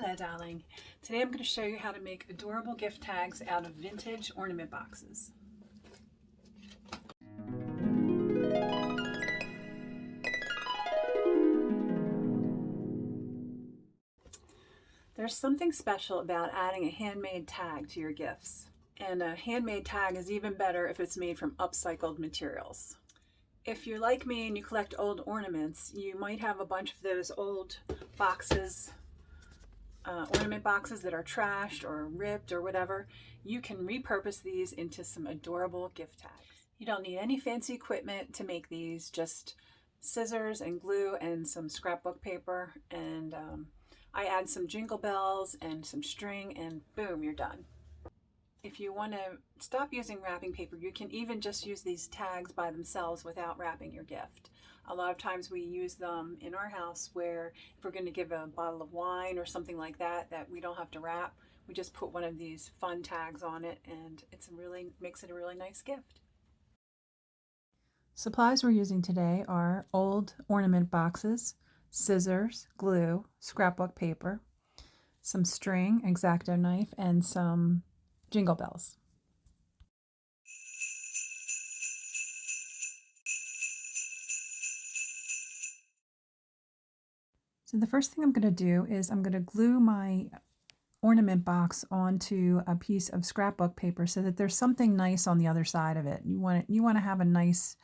Hello darling. Today I'm going to show you how to make adorable gift tags out of vintage ornament boxes. There's something special about adding a handmade tag to your gifts. And a handmade tag is even better if it's made from upcycled materials. If you're like me and you collect old ornaments, you might have a bunch of those old boxes, ornament boxes that are trashed or ripped or whatever. You can repurpose these into some adorable gift tags. You don't need any fancy equipment to make these, just scissors and glue and some scrapbook paper, and I add some jingle bells and some string, and boom, you're done. If you want to stop using wrapping paper, you can even just use these tags by themselves without wrapping your gift. A lot of times we use them in our house where if we're going to give a bottle of wine or something like that we don't have to wrap, we just put one of these fun tags on it, and it makes it a really nice gift. Supplies we're using today are old ornament boxes, scissors, glue, scrapbook paper, some string, X-Acto knife, and some jingle bells. So the first thing I'm going to do is I'm going to glue my ornament box onto a piece of scrapbook paper so that there's something nice on the other side of it. You want to have a nice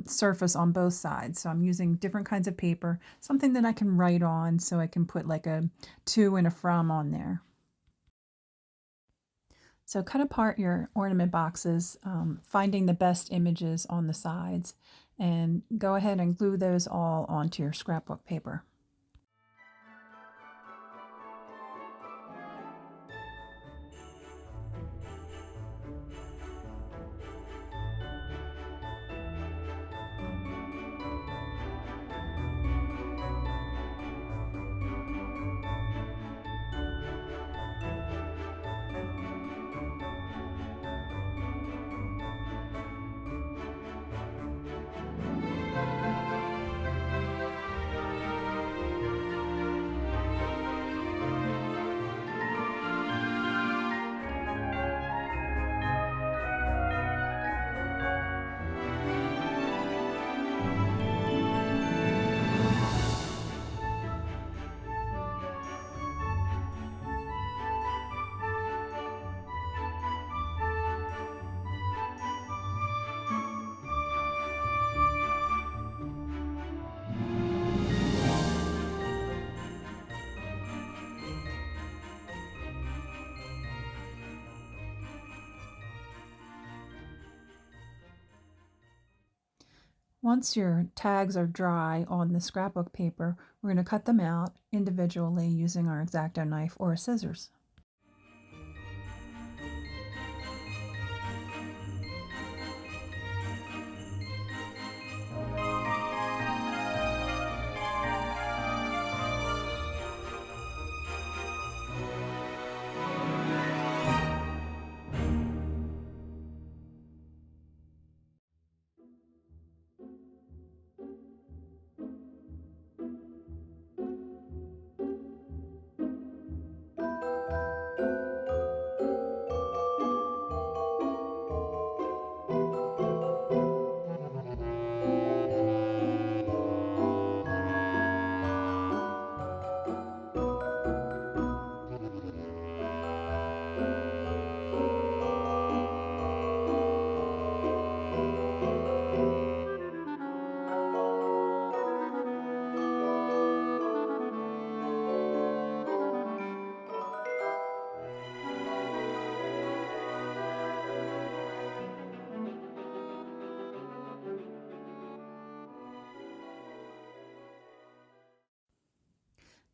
surface on both sides. So I'm using different kinds of paper, something that I can write on, so I can put like a to and a from on there. So cut apart your ornament boxes, finding the best images on the sides, and go ahead and glue those all onto your scrapbook paper. Once your tags are dry on the scrapbook paper, we're going to cut them out individually using our X-Acto knife or scissors.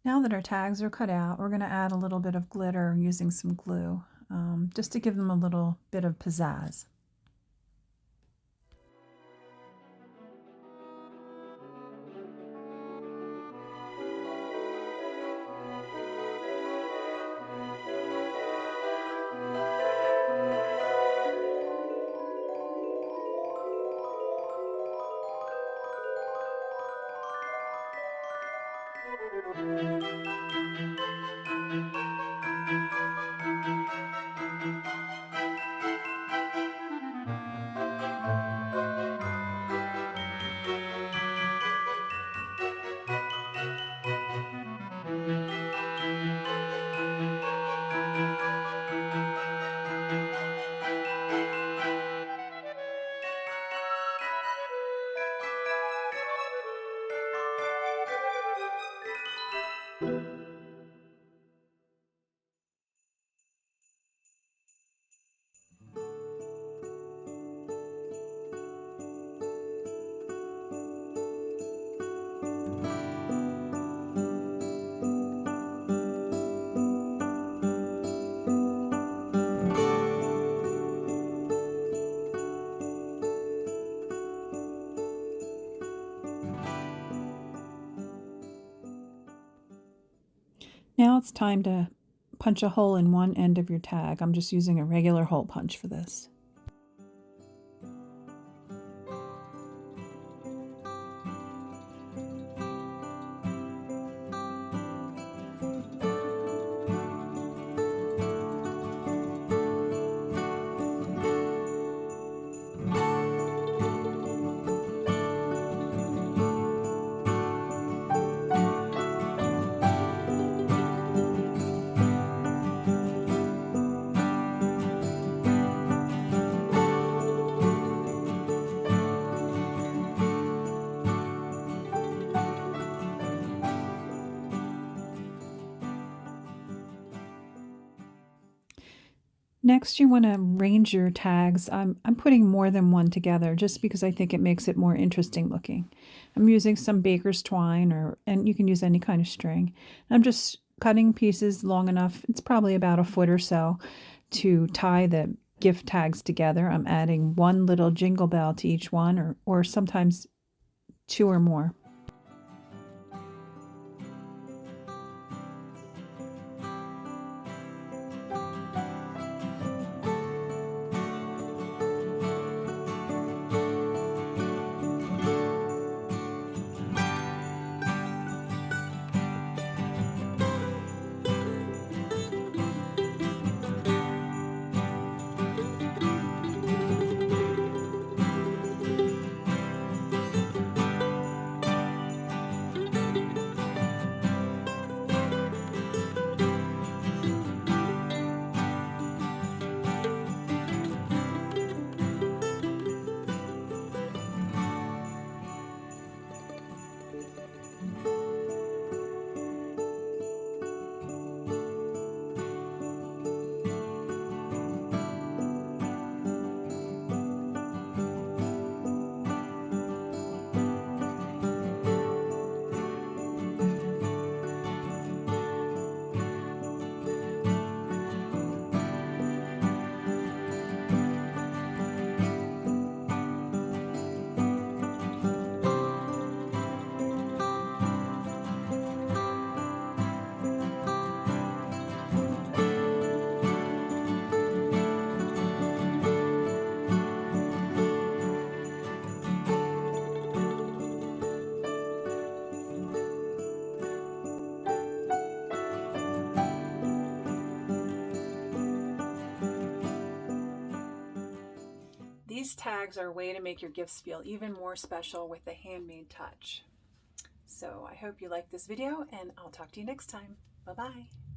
Now that our tags are cut out, we're going to add a little bit of glitter using some glue, just to give them a little bit of pizzazz. Now it's time to punch a hole in one end of your tag. I'm just using a regular hole punch for this. Next, you want to arrange your tags. I'm putting more than one together just because I think it makes it more interesting looking. I'm using some baker's twine, and you can use any kind of string. I'm just cutting pieces long enough, it's probably about a foot or so, to tie the gift tags together. I'm adding one little jingle bell to each one, or sometimes two or more. These tags are a way to make your gifts feel even more special with a handmade touch. So I hope you liked this video, and I'll talk to you next time. Bye-bye.